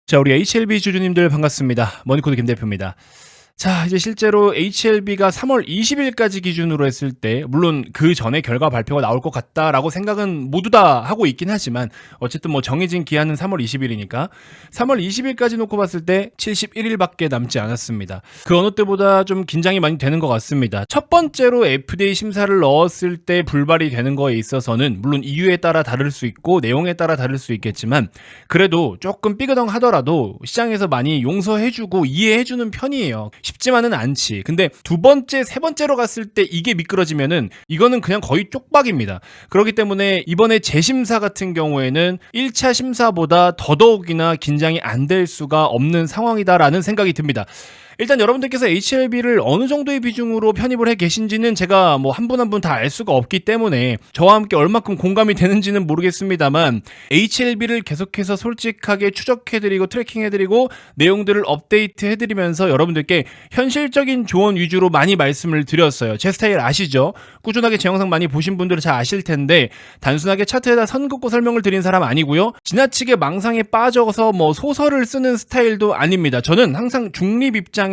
자, 우리 HLB 주주님들 반갑습니다. 머니코드 김 대표입니다. 자, 이제 실제로 HLB가 3월 20일까지 기준으로 했을 때, 물론 그 전에 결과 발표가 나올 것 같다라고 생각은 모두 다 하고 있긴 하지만, 어쨌든 뭐 정해진 기한은 3월 20일이니까, 3월 20일까지 놓고 봤을 때 71일밖에 남지 않았습니다. 그 어느 때보다 좀 긴장이 많이 되는 것 같습니다. 첫 번째로 FDA 심사를 넣었을 때 불발이 되는 거에 있어서는, 물론 이유에 따라 다를 수 있고, 내용에 따라 다를 수 있겠지만, 그래도 조금 삐그덩 하더라도 시장에서 많이 용서해주고 이해해주는 편이에요. 쉽지만은 않지. 근데 두 번째, 세 번째로 갔을 때 이게 미끄러지면은 이거는 그냥 거의 쪽박입니다. 그렇기 때문에 이번에 재심사 같은 경우에는 1차 심사보다 더더욱이나 긴장이 안 될 수가 없는 상황이다라는 생각이 듭니다. 일단 여러분들께서 HLB를 어느 정도의 비중으로 편입을 해 계신지는 제가 뭐 한 분 한 분 다 알 수가 없기 때문에 저와 함께 얼마큼 공감이 되는지는 모르겠습니다만, HLB를 계속해서 솔직하게 추적해드리고 트래킹해드리고 내용들을 업데이트해드리면서 여러분들께 현실적인 조언 위주로 많이 말씀을 드렸어요. 제 스타일 아시죠? 꾸준하게 제 영상 많이 보신 분들은 잘 아실 텐데, 단순하게 차트에다 선 긋고 설명을 드린 사람 아니고요, 지나치게 망상에 빠져서 뭐 소설을 쓰는 스타일도 아닙니다. 저는 항상 중립 입장에서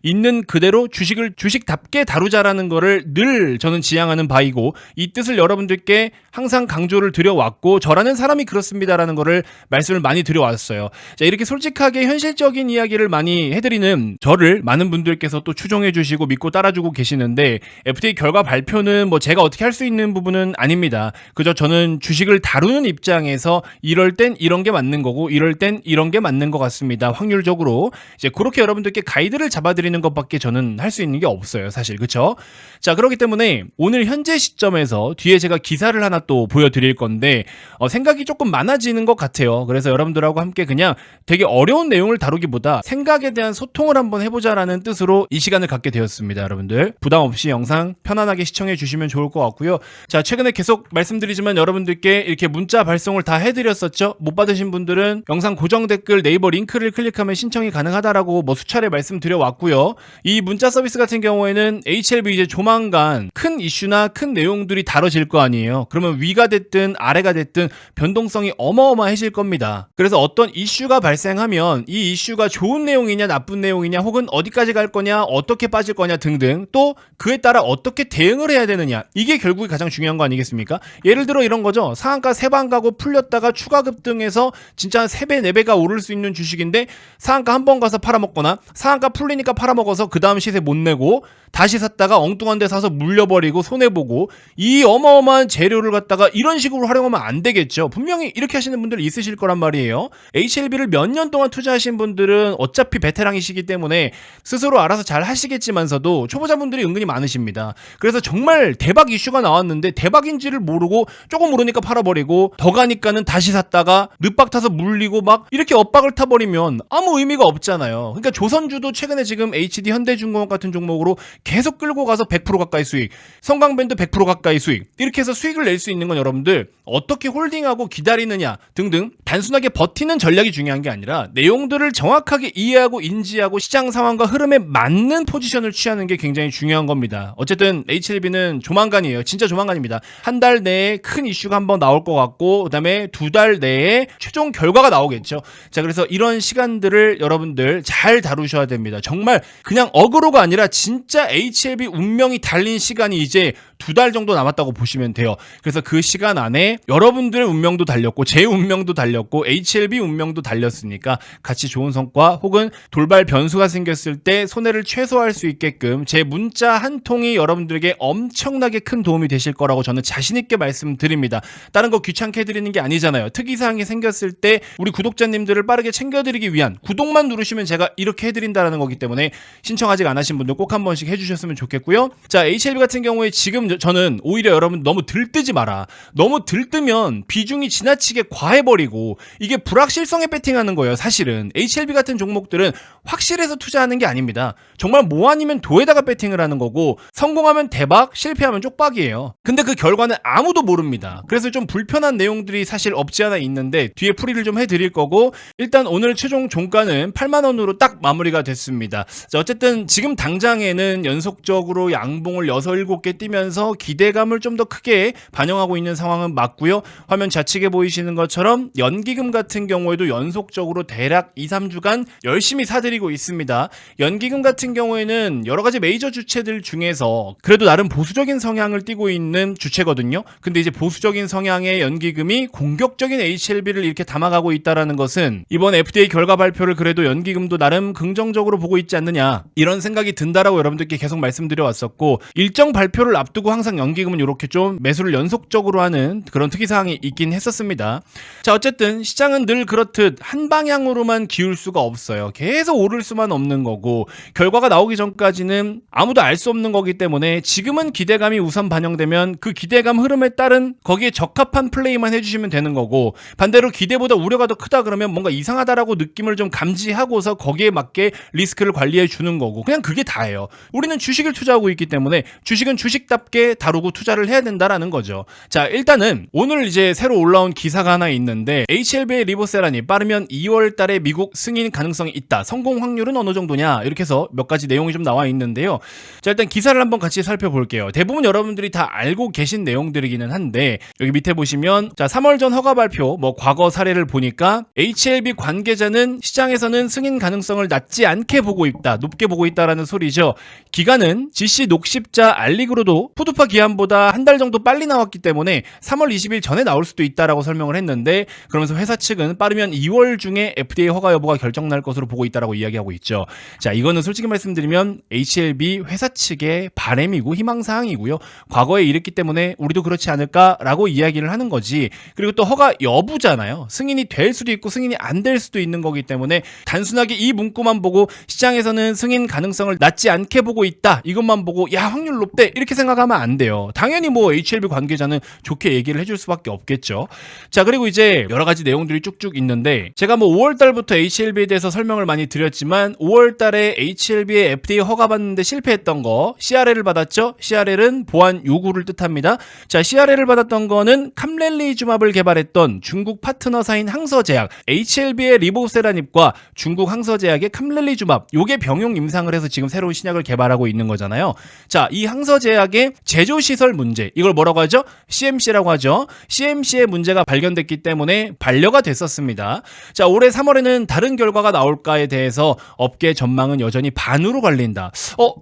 있는 그대로 주식을 주식답게 다루자라는 거를 늘 저는 지향하는 바이고, 이 뜻을 여러분들께 항상 강조를 드려왔고, 저라는 사람이 그렇습니다라는 거를 말씀을 많이 드려왔어요. 자, 이렇게 솔직하게 현실적인 이야기를 많이 해드리는 저를 많은 분들께서 또 추종해 주시고 믿고 따라주고 계시는데, FDA 결과 발표는 뭐 제가 어떻게 할 수 있는 부분은 아닙니다. 그저 저는 주식을 다루는 입장에서 이럴 땐 이런 게 맞는 거고 이럴 땐 이런 게 맞는 것 같습니다. 확률적으로 이제 그렇게 여러분들께 가이드를 잡아드리는 것밖에 저는 할 수 있는 게 없어요, 사실. 그쵸? 자, 그렇기 때문에 오늘 현재 시점에서 뒤에 제가 기사를 하나 또 보여드릴 건데, 생각이 조금 많아지는 것 같아요. 그래서 여러분들하고 함께 그냥 되게 어려운 내용을 다루기보다 생각에 대한 소통을 한번 해보자라는 뜻으로 이 시간을 갖게 되었습니다. 여러분들 부담 없이 영상 편안하게 시청해 주시면 좋을 것 같고요. 자, 최근에 계속 말씀드리지만 여러분들께 이렇게 문자 발송을 다 해드렸었죠. 못 받으신 분들은 영상 고정 댓글 네이버 링크를 클릭하면 신청이 가능하다라고 뭐 수차례 말씀드려 왔고요. 이 문자 서비스 같은 경우에는 HLB 이제 조만간 큰 이슈나 큰 내용들이 다뤄질 거 아니에요. 그러면 위가 됐든 아래가 됐든 변동성이 어마어마해질 겁니다. 그래서 어떤 이슈가 발생하면 이 이슈가 좋은 내용이냐 나쁜 내용이냐, 혹은 어디까지 갈 거냐, 어떻게 빠질 거냐 등등, 또 그에 따라 어떻게 대응을 해야 되느냐, 이게 결국이 가장 중요한 거 아니겠습니까? 예를 들어 이런 거죠. 상한가 3방 가고 풀렸다가 추가 급등해서 진짜 한 3배 4배가 오를 수 있는 주식인데, 상한가 한 번 가서 팔아먹거나 상한가 풀리니까 팔아먹어서 그 다음 시세 못 내고 다시 샀다가 엉뚱한 데 사서 물려버리고 손해보고, 이 어마어마한 재료를 갖다가 이런 식으로 활용하면 안 되겠죠. 분명히 이렇게 하시는 분들 있으실 거란 말이에요. HLB를 몇 년 동안 투자하신 분들은 어차피 베테랑이시기 때문에 스스로 알아서 잘 하시겠지만서도 초보자분들이 은근히 많으십니다. 그래서 정말 대박 이슈가 나왔는데 대박인지를 모르고 조금 오르니까 팔아버리고, 더 가니까는 다시 샀다가 늪박 타서 물리고 막 이렇게 엇박을 타버리면 아무 의미가 없잖아요. 그러니까 조선주도 최근에 지금 HD 현대중공업 같은 종목으로 계속 끌고 가서 100% 가까이 수익, 성강밴드 100% 가까이 수익, 이렇게 해서 수익을 낼 수 있는 건 여러분들 어떻게 홀딩하고 기다리느냐 등등, 단순하게 버티는 전략이 중요한 게 아니라 내용들을 정확하게 이해하고 인지하고 시장 상황과 흐름에 맞는 포지션을 취하는 게 굉장히 중요한 겁니다. 어쨌든 HLB는 조만간이에요. 진짜 조만간입니다. 한 달 내에 큰 이슈가 한번 나올 것 같고, 그 다음에 2달 내에 최종 결과가 나오겠죠. 자, 그래서 이런 시간들을 여러분들 잘 다루셔야 됩니다. 정말 그냥 어그로가 아니라 진짜 HLB 운명이 달린 시간이 이제 2달 정도 남았다고 보시면 돼요. 그래서 그 시간 안에 여러분들의 운명도 달렸고 제 운명도 달렸고 HLB 운명도 달렸으니까, 같이 좋은 성과 혹은 돌발 변수가 생겼을 때 손해를 최소화할 수 있게끔 제 문자 한 통이 여러분들에게 엄청나게 큰 도움이 되실 거라고 저는 자신 있게 말씀드립니다. 다른 거 귀찮게 해드리는 게 아니잖아요. 특이사항이 생겼을 때 우리 구독자님들을 빠르게 챙겨드리기 위한, 구독만 누르시면 제가 이렇게 해드린다는 거기 때문에 신청 아직 안 하신 분들 꼭 한 번씩 해주셨으면 좋겠고요. 자, HLB 같은 경우에 지금 저는 오히려 여러분 너무 들뜨지 마라. 너무 들뜨면 비중이 지나치게 과해버리고 이게 불확실성에 배팅하는 거예요. 사실은 HLB 같은 종목들은 확실해서 투자하는 게 아닙니다. 정말 뭐 아니면 도에다가 배팅을 하는 거고, 성공하면 대박, 실패하면 쪽박이에요. 근데 그 결과는 아무도 모릅니다. 그래서 좀 불편한 내용들이 사실 없지 않아 있는데 뒤에 풀이를 좀 해드릴 거고, 일단 오늘 최종 종가는 8만원으로 딱 마무리가 됐습니다. 자, 어쨌든 지금 당장에는 연속적으로 양봉을 6, 7개 뛰면서 기대감을 좀 더 크게 반영하고 있는 상황은 맞고, 나왔고요. 화면 좌측에 보이시는 것처럼 연기금 같은 경우에도 연속적으로 대략 2, 3주간 열심히 사들이고 있습니다. 연기금 같은 경우에는 여러 가지 메이저 주체들 중에서 그래도 나름 보수적인 성향을 띠고 있는 주체거든요. 근데 이제 보수적인 성향의 연기금이 공격적인 HLB를 이렇게 담아가고 있다라는 것은 이번 FDA 결과 발표를 그래도 연기금도 나름 긍정적으로 보고 있지 않느냐, 이런 생각이 든다라고 여러분들께 계속 말씀드려 왔었고, 일정 발표를 앞두고 항상 연기금은 이렇게 좀 매수를 연속적으로 하는 그런 특이사항이 있긴 했었습니다. 자, 어쨌든 시장은 늘 그렇듯 한 방향으로만 기울 수가 없어요. 계속 오를 수만 없는 거고, 결과가 나오기 전까지는 아무도 알 수 없는 거기 때문에 지금은 기대감이 우선 반영되면 그 기대감 흐름에 따른 거기에 적합한 플레이만 해주시면 되는 거고, 반대로 기대보다 우려가 더 크다 그러면 뭔가 이상하다라고 느낌을 좀 감지하고서 거기에 맞게 리스크를 관리해 주는 거고, 그냥 그게 다예요. 우리는 주식을 투자하고 있기 때문에 주식은 주식답게 다루고 투자를 해야 된다라는 거죠. 자, 일단은 오늘 이제 새로 올라온 기사가 하나 있는데, HLB의 리보세라니 빠르면 2월 달에 미국 승인 가능성이 있다. 성공 확률은 어느 정도냐? 이렇게 해서 몇 가지 내용이 좀 나와 있는데요. 자, 일단 기사를 한번 같이 살펴볼게요. 대부분 여러분들이 다 알고 계신 내용들이기는 한데, 여기 밑에 보시면 자, 3월 전 허가 발표 과거 사례를 보니까 HLB 관계자는 시장에서는 승인 가능성을 낮지 않게 보고 있다, 높게 보고 있다라는 소리죠. 기간은 GC 녹십자 알리그로도 푸드파 기한보다 한 달 정도 빨리 나왔기 때문에 3월 20일 전에 나올 수도 있다라고 설명을 했는데, 그러면서 회사 측은 빠르면 2월 중에 FDA 허가 여부가 결정날 것으로 보고 있다라고 이야기하고 있죠. 자, 이거는 솔직히 말씀드리면 HLB 회사 측의 바람이고 희망사항이고요. 과거에 이랬기 때문에 우리도 그렇지 않을까라고 이야기를 하는 거지. 그리고 또 허가 여부잖아요. 승인이 될 수도 있고 승인이 안 될 수도 있는 거기 때문에 단순하게 이 문구만 보고 시장에서는 승인 가능성을 낮지 않게 보고 있다, 이것만 보고 야 확률 높대 이렇게 생각하면 안 돼요. 당연히 뭐 HLB 관계자는 좋게 얘기를 해줄 수밖에 없겠죠. 자, 그리고 이제 여러 가지 내용들이 쭉쭉 있는데, 제가 뭐 5월 달부터 HLB에 대해서 설명을 많이 드렸지만 5월 달에 HLB의 FDA 허가 받는데 실패했던 거, CRL을 받았죠. CRL은 보안 요구를 뜻합니다. 자, CRL을 받았던 거는 캄렐리주맙을 개발했던 중국 파트너사인 항서제약 HLB의 리보세라닙과 중국 항서제약의 캄렐리주맙, 요게 병용 임상을 해서 지금 새로운 신약을 개발하고 있는 거잖아요. 자, 이 항서제약의 제조시설 문제, 이걸 뭐라고 하죠? CMC라고 하죠. CMC의 문제가 발견됐기 때문에 반려가 됐었습니다. 자, 올해 3월에는 다른 결과가 나올까에 대해서 업계 전망은 여전히 반으로 갈린다.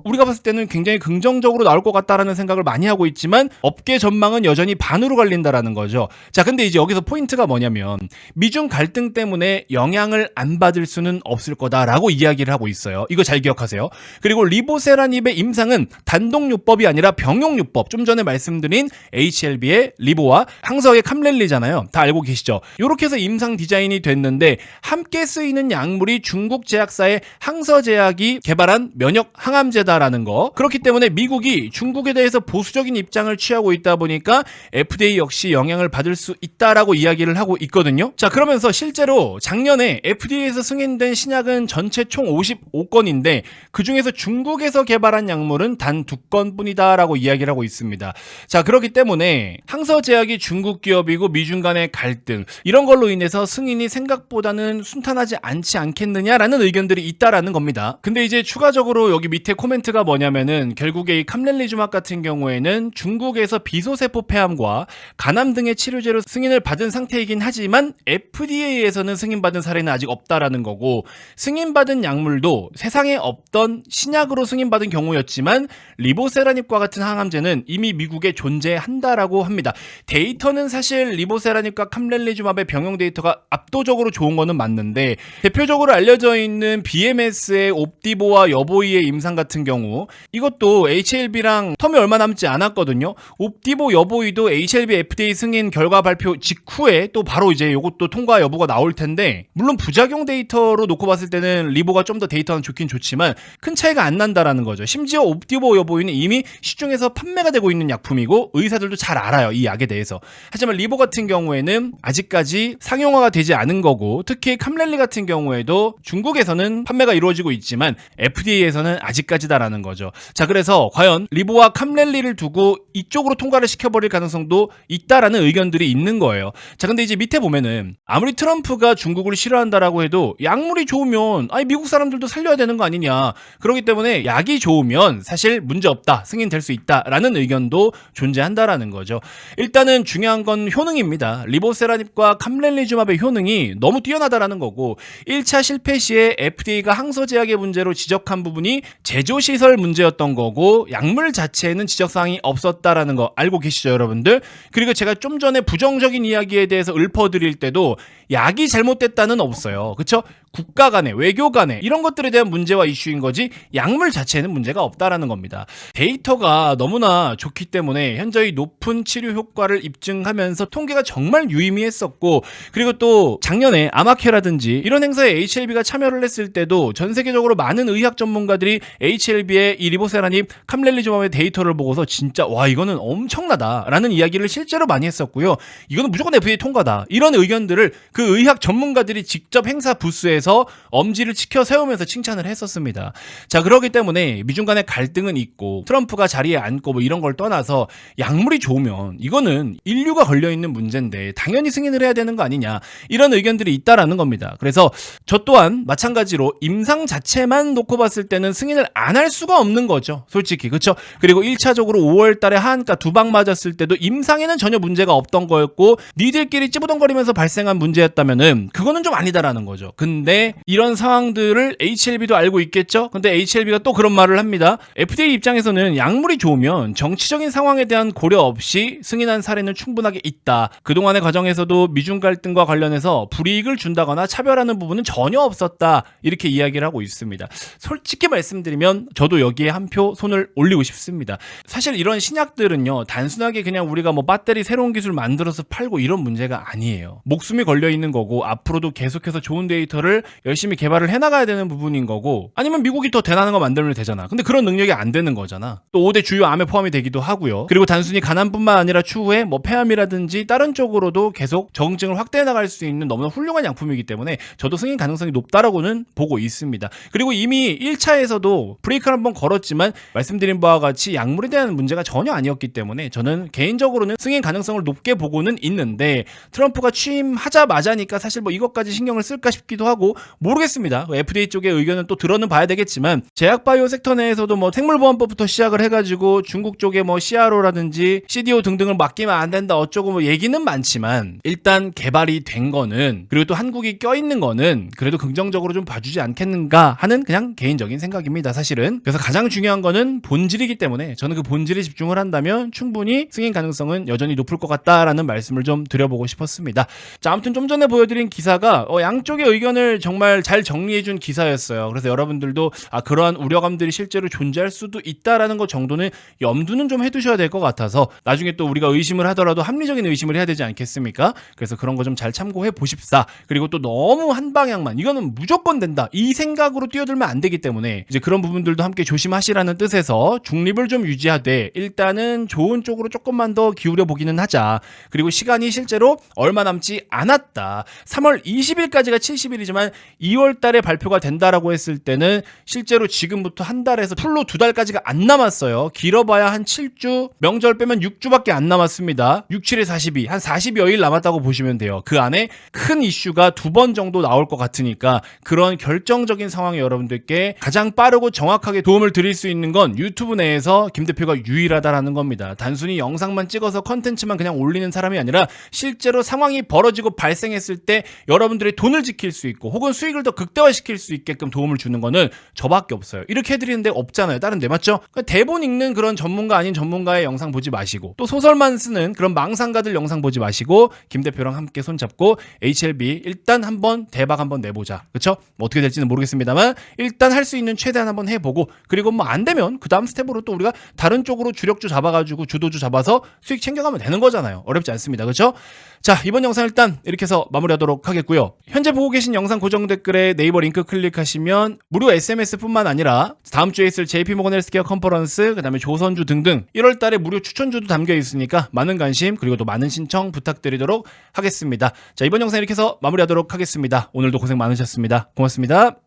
우리가 봤을 때는 굉장히 긍정적으로 나올 것 같다라는 생각을 많이 하고 있지만 업계 전망은 여전히 반으로 갈린다라는 거죠. 자, 근데 이제 여기서 포인트가 뭐냐면 미중 갈등 때문에 영향을 안 받을 수는 없을 거다라고 이야기를 하고 있어요. 이거 잘 기억하세요. 그리고 리보세라닙의 임상은 단독요법이 아니라 병용요법, 좀 전에 말씀드린 HLB의 리보와 항서의 캄렐리잖아요. 다 알고 계시죠? 이렇게 해서 임상 디자인이 됐는데 함께 쓰이는 약물이 중국 제약사의 항서제약이 개발한 면역 항암제다라는 거. 그렇기 때문에 미국이 중국에 대해서 보수적인 입장을 취하고 있다 보니까 FDA 역시 영향을 받을 수 있다라고 이야기를 하고 있거든요. 자, 그러면서 실제로 작년에 FDA에서 승인된 신약은 전체 총 55건인데 그중에서 중국에서 개발한 약물은 단 2건뿐이다 라고 이야기를 하고 있습니다. 자, 그렇기 때문에 항서제약이 중국 기업이고 미중 간의 갈등, 이런 걸로 인해서 승인이 생각보다는 순탄하지 않지 않겠느냐라는 의견들이 있다라는 겁니다. 근데 이제 추가적으로 여기 밑에 코멘트가 뭐냐면은, 결국에 이 캄렐리주맙 같은 경우에는 중국에서 비소세포 폐암과 간암 등의 치료제로 승인을 받은 상태이긴 하지만 FDA에서는 승인받은 사례는 아직 없다라는 거고, 승인받은 약물도 세상에 없던 신약으로 승인받은 경우였지만 리보세라닙과 같은 항암제는 이미 미국에 존재한다라고 합니다. 데이터는 사실 리보세라닙과 캄렐리주맙의 병용 데이터가 압도적으로 좋은 거는 맞는데, 대표적으로 알려져 있는 BMS의 옵디보와 여보이의 임상 같은 경우 이것도 HLB랑 텀이 얼마 남지 않았거든요. 옵디보 여보이도 HLB FDA 승인 결과 발표 직후에 또 바로 이제 이것도 통과 여부가 나올 텐데, 물론 부작용 데이터로 놓고 봤을 때는 리보가 좀 더 데이터는 좋긴 좋지만 큰 차이가 안 난다라는 거죠. 심지어 옵디보 여보이는 이미 시중에서 판매가 되고 있는 약품이고 의사들도 잘 알아요, 이 약에 대해서. 하지만 리보 같은 경우에는 아직까지 상용화가 되지 않은 거고, 특히 캄렐리 같은 경우에도 중국에서는 판매가 이루어지고 있지만 FDA에서는 아직까지다라는 거죠. 자, 그래서 과연 리보와 캄렐리를 두고 이쪽으로 통과를 시켜버릴 가능성도 있다라는 의견들이 있는 거예요. 자, 근데 이제 밑에 보면은 아무리 트럼프가 중국을 싫어한다라고 해도 약물이 좋으면 미국 사람들도 살려야 되는 거 아니냐, 그렇기 때문에 약이 좋으면 사실 문제 없다, 승인될 수 있다라는 의견도 존재한다라는 거죠. 일단은 물론 중요한 건 효능입니다. 리보세라닙과 캄렐리주맙의 효능이 너무 뛰어나다라는 거고 1차 실패 시에 FDA가 항소 제약의 문제로 지적한 부분이 제조시설 문제였던 거고 약물 자체에는 지적사항이 없었다라는 거 알고 계시죠 여러분들? 그리고 제가 좀 전에 부정적인 이야기에 대해서 읊어드릴 때도 약이 잘못됐다는 없어요. 그쵸? 국가 간에 외교 간에 이런 것들에 대한 문제와 이슈인 거지 약물 자체에는 문제가 없다라는 겁니다. 데이터가 너무나 좋기 때문에 현저히 높은 치료 효과를 입증하면서 통계가 정말 유의미했었고 그리고 또 작년에 아마케라든지 이런 행사에 HLB가 참여를 했을 때도 전 세계적으로 많은 의학 전문가들이 HLB의 이 리보세라닙 캄렐리주맙의 데이터를 보고서 진짜 와 이거는 엄청나다라는 이야기를 실제로 많이 했었고요. 이거는 무조건 FDA 통과다. 이런 의견들을 그 의학 전문가들이 직접 행사 부스에서 엄지를 치켜 세우면서 칭찬을 했었습니다. 자, 그렇기 때문에 미중 간의 갈등은 있고 트럼프가 자리에 앉고 뭐 이런 걸 떠나서 약물이 좋으면 이거는 인류가 걸려있는 문제인데 당연히 승인을 해야 되는 거 아니냐 이런 의견들이 있다라는 겁니다. 그래서 저 또한 마찬가지로 임상 자체만 놓고 봤을 때는 승인을 안 할 수가 없는 거죠. 솔직히 그렇죠? 그리고 1차적으로 5월 달에 하한가 2방 맞았을 때도 임상에는 전혀 문제가 없던 거였고 니들끼리 찌부덩거리면서 발생한 문제였다면은 그거는 좀 아니다라는 거죠. 근데 이런 상황들을 HLB도 알고 있겠죠? 근데 HLB가 또 그런 말을 합니다. FDA 입장에서는 약물이 좋으면 정치적인 상황에 대한 고려 없이 승인한 사례는 충분하게 있다. 그동안의 과정에서도 미중 갈등과 관련해서 불이익을 준다거나 차별하는 부분은 전혀 없었다. 이렇게 이야기를 하고 있습니다. 솔직히 말씀드리면 저도 여기에 한 표 손을 올리고 싶습니다. 사실 이런 신약들은요. 단순하게 그냥 우리가 뭐 배터리 새로운 기술 만들어서 팔고 이런 문제가 아니에요. 목숨이 걸려 있는 거고 앞으로도 계속해서 좋은 데이터를 열심히 개발을 해나가야 되는 부분인 거고 아니면 미국이 더 대단한 거 만들면 되잖아. 근데 그런 능력이 안 되는 거잖아. 또 5대 주요 암에 포함이 되기도 하고요. 그리고 단순히 간암뿐만 아니라 추후에 뭐 폐암이라든지 다른 쪽으로도 계속 적응증을 확대해 나갈 수 있는 너무나 훌륭한 약품이기 때문에 저도 승인 가능성이 높다라고는 보고 있습니다. 그리고 이미 1차에서도 브레이크를 한번 걸었지만 말씀드린 바와 같이 약물에 대한 문제가 전혀 아니었기 때문에 저는 개인적으로는 승인 가능성을 높게 보고는 있는데 트럼프가 취임하자마자니까 사실 뭐 이것까지 신경을 쓸까 싶기도 하고 모르겠습니다. FDA 쪽의 의견은 또 들어는 봐야 되겠지만 제약바이오 섹터 내에서도 뭐 생물보안법부터 시작을 해가지고 중국 쪽에 뭐 CRO라든지 CDO 등등을 맡기면 안 된다 어쩌고 뭐 얘기는 많지만 일단 개발이 된 거는 그리고 또 한국이 껴있는 거는 그래도 긍정적으로 좀 봐주지 않겠는가 하는 그냥 개인적인 생각입니다. 사실은. 그래서 가장 중요한 거는 본질이기 때문에 저는 그 본질에 집중을 한다면 충분히 승인 가능성은 여전히 높을 것 같다라는 말씀을 좀 드려보고 싶었습니다. 자, 아무튼 좀 전에 보여드린 기사가 양쪽의 의견을 정말 잘 정리해준 기사였어요. 그래서 여러분들도 그러한 우려감들이 실제로 존재할 수도 있다라는 것 정도는 염두는 좀 해두셔야 될 것 같아서 나중에 또 우리가 의심을 하더라도 합리적인 의심을 해야 되지 않겠습니까? 그래서 그런 거 좀 잘 참고해 보십사. 그리고 또 너무 한 방향만 이거는 무조건 된다 이 생각으로 뛰어들면 안 되기 때문에 이제 그런 부분들도 함께 조심하시라는 뜻에서 중립을 좀 유지하되 일단은 좋은 쪽으로 조금만 더 기울여 보기는 하자. 그리고 시간이 실제로 얼마 남지 않았다. 3월 20일까지가 70일이지만 2월 달에 발표가 된다라고 했을 때는 실제로 지금부터 한 달에서 풀로 2달까지가 안 남았어요. 길어봐야 한 7주, 명절 빼면 6주밖에 안 남았습니다. 6, 7에 42, 한 40여일 남았다고 보시면 돼요. 그 안에 큰 이슈가 2번 정도 나올 것 같으니까 그런 결정적인 상황에 여러분들께 가장 빠르고 정확하게 도움을 드릴 수 있는 건 유튜브 내에서 김 대표가 유일하다라는 겁니다. 단순히 영상만 찍어서 컨텐츠만 그냥 올리는 사람이 아니라 실제로 상황이 벌어지고 발생했을 때 여러분들의 돈을 지킬 수 있고 혹은 수익을 더 극대화시킬 수 있게끔 도움을 주는 거는 저밖에 없어요. 이렇게 해드리는 데 없잖아요. 다른 데 맞죠? 그러니까 대본 읽는 그런 전문가 아닌 전문가의 영상 보지 마시고 또 소설만 쓰는 그런 망상가들 영상 보지 마시고 김 대표랑 함께 손잡고 HLB 일단 한번 대박 한번 내보자. 그쵸? 뭐 어떻게 될지는 모르겠습니다만 일단 할 수 있는 최대한 한번 해보고 그리고 뭐 안 되면 그 다음 스텝으로 또 우리가 다른 쪽으로 주력주 잡아가지고 주도주 잡아서 수익 챙겨가면 되는 거잖아요. 어렵지 않습니다. 그쵸? 자, 이번 영상 일단 이렇게 해서 마무리하도록 하겠고요. 현재 보고 계신 영상 고정 댓글에 네이버 링크 클릭하시면 무료 SMS뿐만 아니라 다음 주에 있을 JP모건 헬스케어 컨퍼런스, 그 다음에 조선주 등등 1월 달에 무료 추천주도 담겨 있으니까 많은 관심 그리고 또 많은 신청 부탁드리도록 하겠습니다. 자, 이번 영상 이렇게 해서 마무리하도록 하겠습니다. 오늘도 고생 많으셨습니다. 고맙습니다.